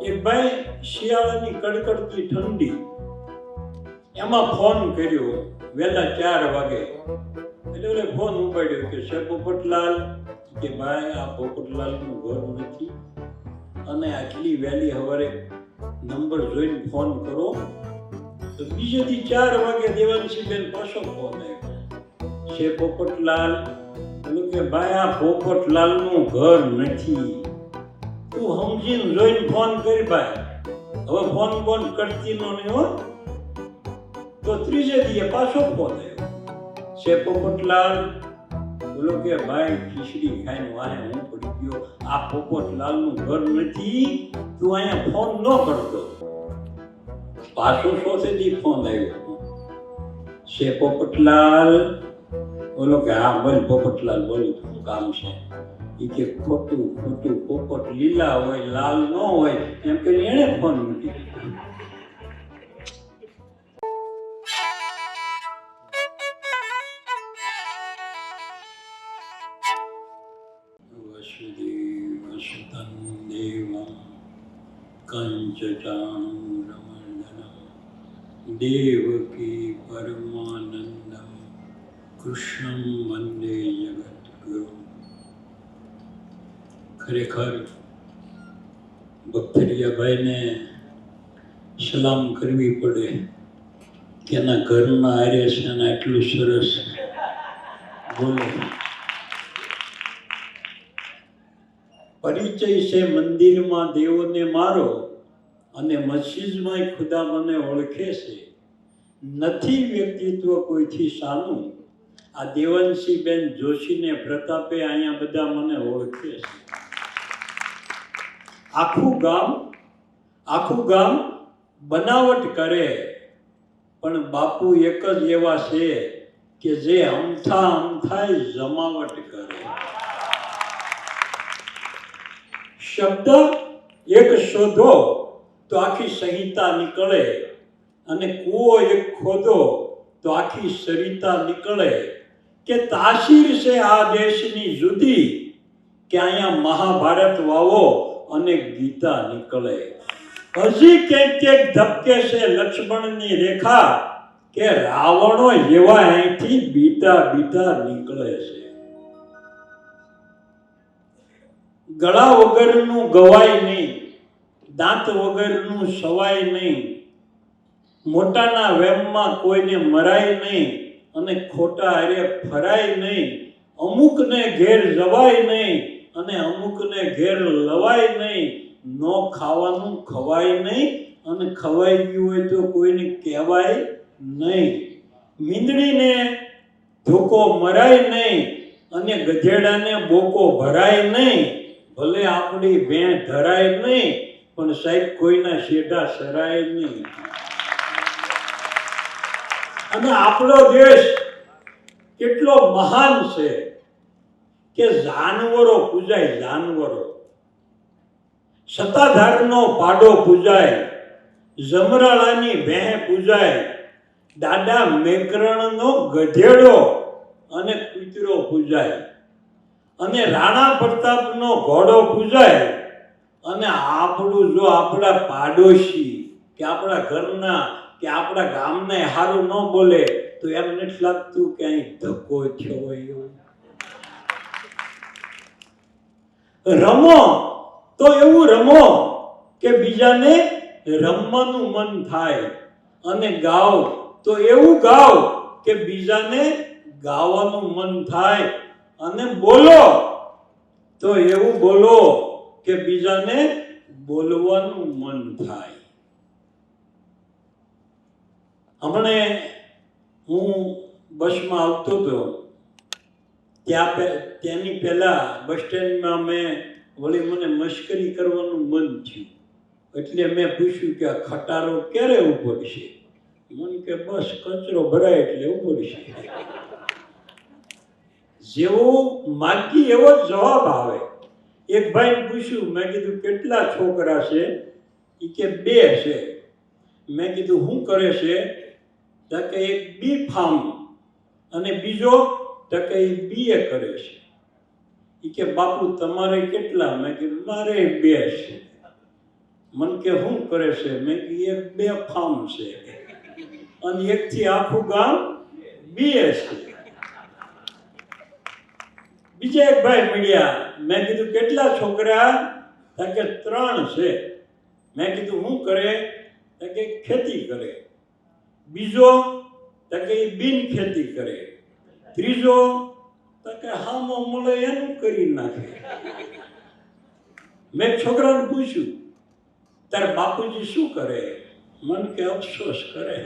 એક ભાઈ શિયાળાની કડકડતી ઠંડી એમાં ફોન કર્યો વહેલા 4 વાગે. એટલે ઓલે ફોન ઉપાડ્યો કે છે પોપટલાલ, કે ભાઈ આ પોપટલાલનું ઘર નથી અને આટલી વહેલી સવારે નંબર જોઈને ફોન કરો. તો બીજેથી 4 વાગે દેવાંશીબેન પાછો ફોન આવ્યો, છે પોપટલાલ. બોલું કે ભાઈ આ પોપટલાલનું ઘર નથી, તું સમજીને જોઈને ફોન કરી ભાઈ, હવે ફોન કરતી નહીં હો. તો ત્રીજે દીએ પાછો ફોન આવ્યો, છે પોપટલાલ. બોલો કે ભાઈ ખીચડી ખાઈને વાહે હું પડી ગયો, આ પોપટલાલનું ઘર નથી, તું અહીંયા ફોન ન કરતો. પાછો સોથેથી ફોન આવ્યો, છે પોપટલાલ. બોલો કે હા બોલ પોપટલાલ, બોલું શું કામ છે? એ કે ખોટું પોપટ લીલા હોય લાલ ન હોય એમ કરી એને ફોન મૂકી દીધો. વસુદેવસુતં દેવં કંચચાણૂરમર્દનં દેવકી પરમાનંદં કૃષ્ણં વંદે જગદ્ગુરૂ. ખરેખર ભક્તરિયાભાઈને સલામ કરવી પડે કે એના ઘરના આર્ય છે અને આટલું સરસ બોલે. પરિચય છે મંદિરમાં દેવોને મારો અને મસ્જિદમાં ખુદા મને ઓળખે છે. નથી વ્યક્તિત્વ કોઈથી સાનું, આ દેવાંશીબેન જોશીને પ્રતાપે અહીંયા બધા મને ઓળખે છે. આખું ગામ બનાવટ કરે પણ બાપુ એક જ એવા છે કે જે અમથાય જમાવટ કરે. શબ્દ એક શોધો તો આખી સંહિતા નીકળે અને કૂવો એક ખોદો તો આખી સરિતા નીકળે. કે તાસીર છે આ દેશની જુદી, કે અહીંયા મહાભારત વાવો અને ગીતા નીકળે. હજી ક્યાંક ધબકે છે લક્ષ્મણની રેખા, કે રાવણો એવા અહીંથી બીતા નીકળે છે. ગળા વગરનું ગવાય નહીં, દાંત વગરનું સવાય નહીં, મોટાના વેમમાં કોઈને મરાય નહીં અને ખોટા હારે ફરાય નહીં. અમુકને ઘેર જવાય નહીં અને અમુકને ઘેર લવાય નહીં. નો ખાવાનું ખવાય નહીં અને ખવાઈ ગયું હોય તો કોઈને કહેવાય નહીં. મીંદડીને ધોકો મરાય નહીં અને ગધેડાને બોકો ભરાય નહીં. ભલે આપણી ભેં ધરાય નહીં પણ સાહેબ કોઈના શેઢા સરાય નહીં. અને આપણો દેશ કેટલો મહાન છે કે જાનવરો પૂજાય, જાનવરો. સત્તાધારનો પાડો પૂજાય, જમરાળાની ભેં પૂજાય, દાદા મેકરણનો ગધેડો અને કૂતરો પૂજાય, અને રાણા પ્રતાપનો ઘોડો પૂજાય. અને આપણું જો આપણા પાડોશી કે આપણા ઘરના કે આપણા ગામને સારું ન બોલે તો એમ નથી લાગતું કે અહીં ધક્કો થયો હોય. રમો તો એવું રમો કે બીજાને રમવાનું મન થાય, અને ગાવ તો એવું ગાવ કે બીજાને ગાવાનું મન થાય, અને બોલો તો એવું બોલો કે બીજાને બોલવાનું મન થાય. હમણે હું બસમાં આવતો હતો, ત્યાંની પહેલા બસ સ્ટેન્ડમાં વળી મને મશ્કરી કરવાનું મન થયું, એટલે મેં પૂછ્યું કે આ ખટારો ક્યારે ઉપડશે? મને કે બસ કચરો ભરાય એટલે ઉપડશે. જેવો માગી એવો જવાબ આવે. એક ભાઈને પૂછ્યું, મેં કીધું કેટલા છોકરા છે? એ કે 2 છે. મેં કીધું શું કરે છે? તો કે એક બી ફાર્મ અને બીજો તો કે BA કરે છે. એ કે બાપુ તમારે કેટલા? મેં કીધું મારે 2 છે. મન કે શું કરે છે? મેં કીધું એક બે ફાર્મ છે અને એકથી આખું ગામ બીએ છે. બીજા એક ભાઈ મળ્યા. મેં કીધું કેટલા છોકરા? કે 3 છે. મેં કીધું શું કરે? કે ખેતી કરે. બીજો કે બિન ખેતી કરે. ત્રીજો કે હામો મળે એનું કરી નાખે. મેં છોકરાને પૂછ્યું, તારા બાપુજી શું કરે? મન કે અફસોસ કરે.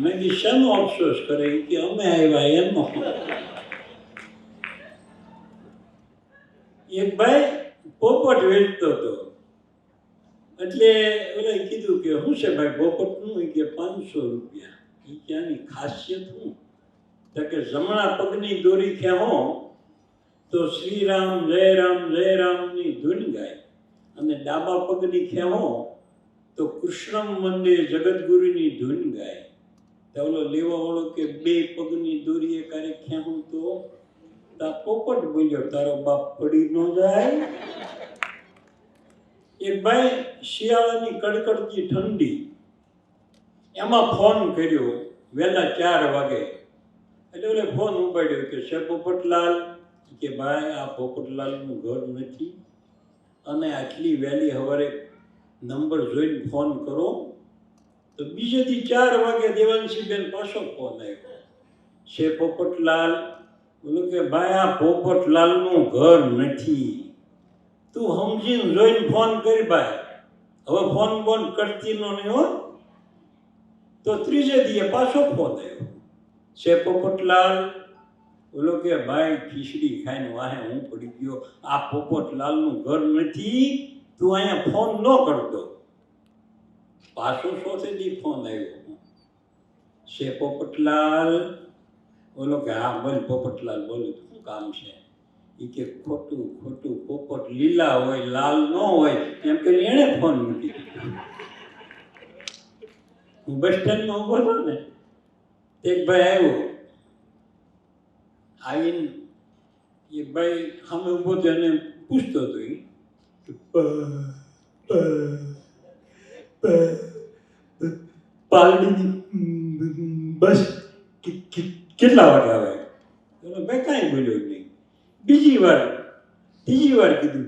મેં કીધું શેનો અફસોસ કરે? કે અમે આવ્યા એનો. એક ભાઈ પોપટ વેચતો હતો. એટલે ઓલે કીધું કે શું છે ભાઈ પોપટનું? કે 500 રૂપિયા. એ ક્યાંની ખાસિયત શું? તો કે જમણા પગની દોરી ખેંચો તો શ્રી રામ જય રામની ધૂન ગાય, અને ડાબા પગની ખેંચો તો કૃષ્ણ મંદિર જગતગુરુની ધૂન ગાય. તો ઓલો લેવા વાળો કે 2 પગની દોરીએ કારે ખેંચું તો તા પોપટ બોલ્યો, તારો બાપ પડી ન જાય. એક ભાઈ શિયાળાની કડકડતી ઠંડી, એમાં ફોન કર્યો વહેલા 4 વાગે. એટલે ઓલે ફોન ઉપાડ્યો કે છે પોપટલાલ? કે ભાઈ આ પોપટલાલનું ઘર નથી અને આટલી વહેલી સવારે નંબર જોઈને ફોન કરો. તો બીજેથી 4 વાગે દેવાંશીબેન પાછો ફોન આવ્યો, છે પોપટલાલ? બોલો કે ભાઈ આ પોપટલાલનું ઘર નથી. તું સમજીને જોઈને ફોન કરી ભાઈ, હવે ફોન બોન કરતી નો નહીં હો. તો ત્રીજે દીએ પાછો ફોન આવ્યો, છે પોપટલાલ? બોલો કે ભાઈ ખીચડી ખાઈને વાહે હું પડી ગયો, આ પોપટલાલનું ઘર નથી, તું અહીંયા ફોન ન કરતો. પાછો ચોથેથી ફોન આવ્યો, છે પોપટલાલ? બોલો કે હા બોલ પોપટલાલ, બોલો શું કામ છે? એ કે ખોટું પોપટ લીલા હોય લાલ ન હોય એમ કરી એણે ફોન મૂકી દીધો. હું બસ સ્ટેન્ડમાં ઉભો હતો ને, એક ભાઈ આવ્યો. આવીને એક ભાઈ સામે ઉભો હતો, એને પૂછતો હતો પાલડીની બસ કેટલા વાગે આવે? ભાઈ કાંઈ બોલ્યો નહીં. ત્રીજી વાર કીધું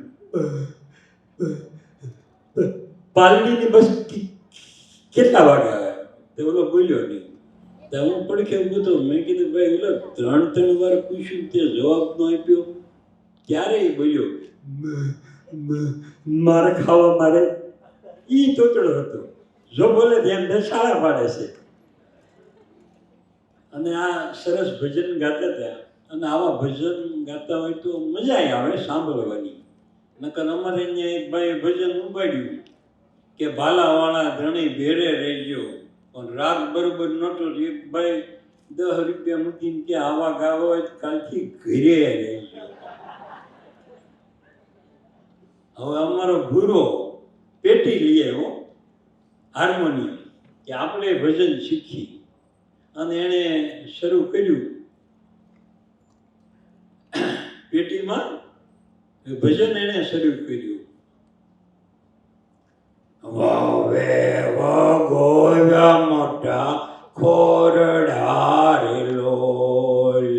પાલડીની બસ કેટલા વાગે આવે? તો ઓલો બોલ્યો નહીં. તો હું પડખે ઉભો હતો. મેં કીધું ભાઈ ઓલો 3 વાર પૂછ્યું તે જવાબ ન આપ્યો. ત્યારે એ બોલ્યો મારે ખાવા મારે. ઈ તોતડો હતો, જો બોલે ધ્યાન શાળા પાડે છે. અને આ સરસ ભજન ગાતા હતા. અને આવા ભજન ગાતા હોય તો મજા આવે સાંભળવાની. નકર અમારે અહીંયા એક ભાઈ ભજન ઉપાડ્યું કે ભાલાવાળા ધણી ભેરે રહેજો, પણ રાગ બરોબર નહોતો. એક ભાઈ 10 રૂપિયા મૂકીને કે આવા ગાવા હોય કાલથી ઘરે રહેજો. હવે અમારો ભૂરો પેટી લઈ આવ્યો હાર્મોનિયમ કે આપણે ભજન શીખી, અને એણે શરૂ કર્યું. પેટીમાં ભજન એણે શરૂ કર્યું. વાવે વગોવ્યા મોટા ખોરડા રે લોલ,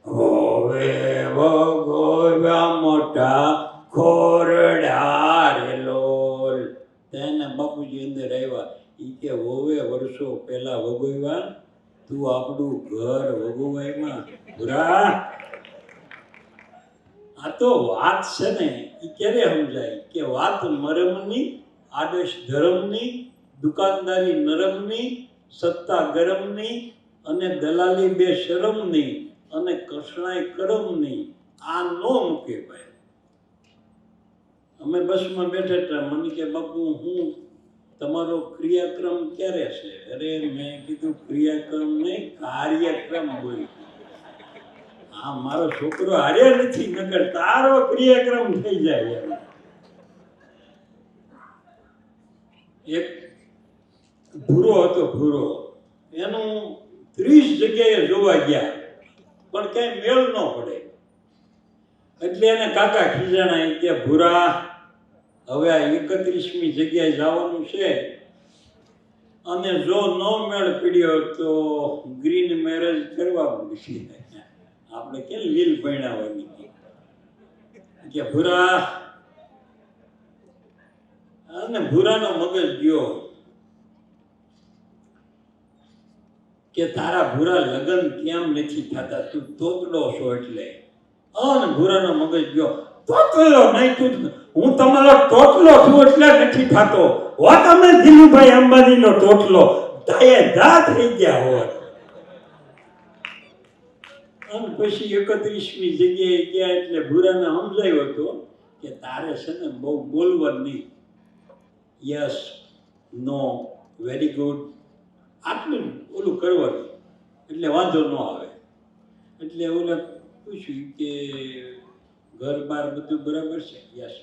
વાવે વગોવ્યા મોટા ખોરડા રે લોલ. તેને બાપુજી અંદર આવ્યા. ઈ કે હોવે વર્ષો પહેલા વગોવ્યા, તું આપણું ઘર વગોવાયમાં ભૂરા. આ તો વાત છે ને, એ ક્યારે સમજાય કે વાત મરમની, આદર્શ ધર્મની, દુકાનદારી નરમની, સત્તા ગરમની, અને દલાલી બે શરમની, અને કસણાઈ કરમની. આ ન મૂકે ભાઈ. અમે બસમાં બેઠા હતા. મને કે બાપુ હું તમારો ક્રિયાક્રમ ક્યારે છે? અરે મેં કીધું ક્રિયાક્રમ નહીં, કાર્યક્રમ બોલ્યું. હા મારો છોકરો હાર્યા નથી, નકર તારો ક્રિયાક્રમ થઈ જાય. એક ભૂરો હતો, ભૂરો. એનું 30 જગ્યાએ જોવા ગયા, પણ કઈ મેળ ન પડે. એટલે એને કાકા ખીજાણા કે ભૂરા હવે આ 31મી જગ્યાએ જવાનું છે અને જો નો મેળ પડ્યો તો ગ્રીન મેરેજ કરવા છે. આપણે કેમ લીલ પરણાવવાની કે ભૂરા, અને ભૂરાનો મગજ ગયો કે તારા ભૂરા લગ્ન કેમ નથી થતા, તું તોતડો છો એટલે. અને ભૂરાનો મગજ ગયો, તોતલો નહીં, તું હું તમારો તોતલો છું એટલે નથી થતો. હો તમે ધીરુભાઈ અંબાણીનો તોતલો દાયે દા થઈ ગયા હોત. અને પછી 31મી જગ્યાએ ગયા એટલે ભૂરાને સમજાયો હતો કે તારે છે ને બહુ બોલવાનું નહીં, યસ નો વેરી ગુડ આટલું ઓલું કરવાનું એટલે વાંધો ન આવે. એટલે ઓલે પૂછ્યું કે ઘર બાર બધું બરાબર છે? યસ.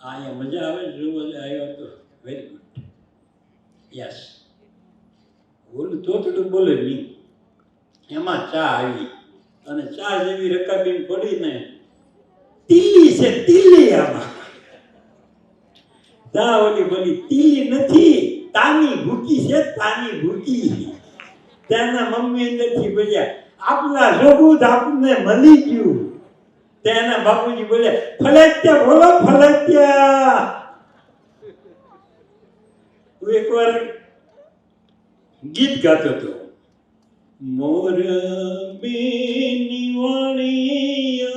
અહીંયા મજા આવે જોવા આવ્યો તો વેરી ગુડ યસ. ઓલું તોતડું બોલે નહીં. એમાં ચા આવી અને ચા જેવી રકાબીન પડીને તીલી છે, તીલી આમાં તા ઓલી બોલી તીલી નથી, તાની ભૂકી છે, તાની ભૂકી. તેના મમ્મી અંદરથી બોલ્યા આપના જોગું આપને મળી ગયું. તેના બાપુજી બોલ્યા ફલેત્યા બોલો ફલેત્યા. હું એકવાર ગીત ગાતો હતો, મોર બેની વાણિયાણા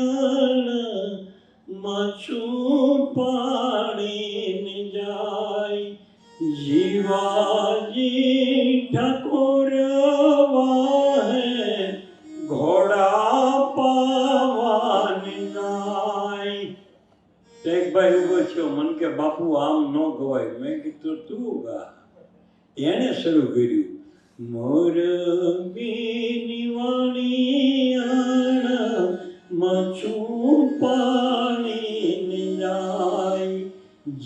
માછું પાણીને જાય, જીવાજી ઠાકોર વાહે ઘોડા પાવાને જાય. એક ભાઈ ઉભો થયો, મન કે બાપુ આમ ન ગવાય. મેં કીધું તું ગા. એને શરૂ કર્યું, મોર બેની વાણિયાણા માછું પાણીને જાય,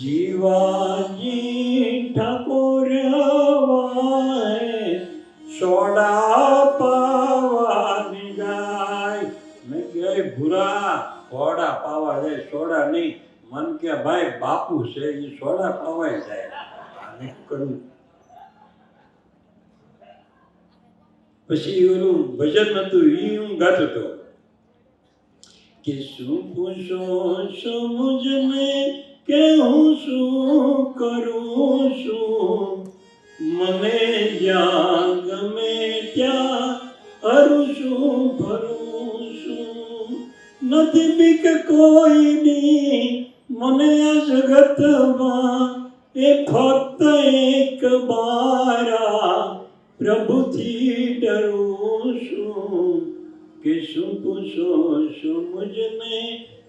જીવાજી ઠાકોર વાહે સોડા પાવાને જાય. મેં કે ભૂરા સોડા પાવા જાય, સોડા નહીં. મન કે ભાઈ બાપુ છે એ સોડા પાવાય જાય. કરું પછી ઓલું ભજન હતું એ હું ગાતો હતો કે શું પૂછો છો મુજને કે હું શું કરું છું, મને જ્યાં ગમે ત્યાં હરું છું ફરું છું, નથી બીક કોઈની મને આ જગતમાં, એ ફક્ત એક બારા પ્રભુથી ડરું છું. કે શું પૂછો છો મુજને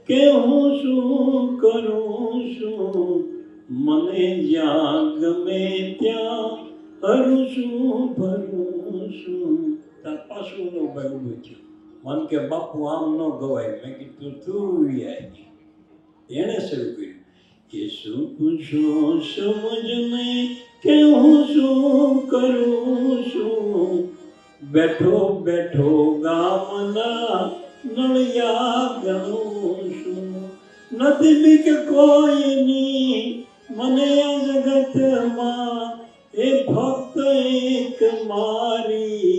કે હું શું કરું છું, મને જ્યાં ગમે ત્યાં હરું છું ફરું છું. તાર પાછું નો ભાઈ ઉભો થયો, મન કે બાપુ આમ ન ગવાય. મેં કીધું તું આવી. એણે શરૂ કર્યું કે શું પૂછો છો મુજને કે હું શું કરું છું, બેઠો બેઠો ગામના નળિયા ગણું છું, નથી બીક કોઈની મને આ જગતમાં, એ ફક્ત એક મારી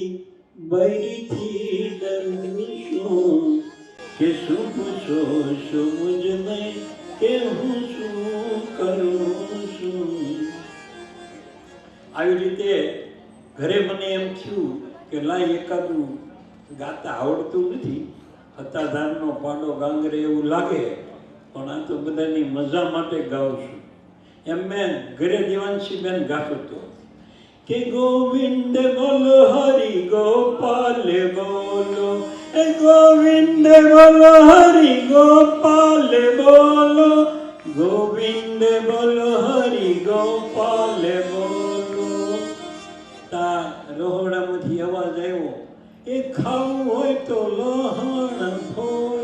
બૈરીથી ડરું છું. કે શું પૂછો છો મુજને કે હું શું કરું છું. આવી રીતે ઘરે મને એમ થયું કે લાય એકાદું ગાતા આવડતું નથી, હતાધારનો પાડો ગાંગરે એવું લાગે, પણ આ તો બધાની મજા માટે ગાઉં છું. એમ મેં ઘરે દેવાંશીબેન ગાતો હતો કે ગોવિંદ બોલો હરિ ગોપાલ બોલો, એ ગોવિંદ બોલો હરિ ગોપાલ બોલો, ગોવિંદ બોલો હરિ ગોપાલ બોલો. તા રોહડામાંથી અવાજ આવ્યો, એ ખાવું હોય તો લહણ ફોલ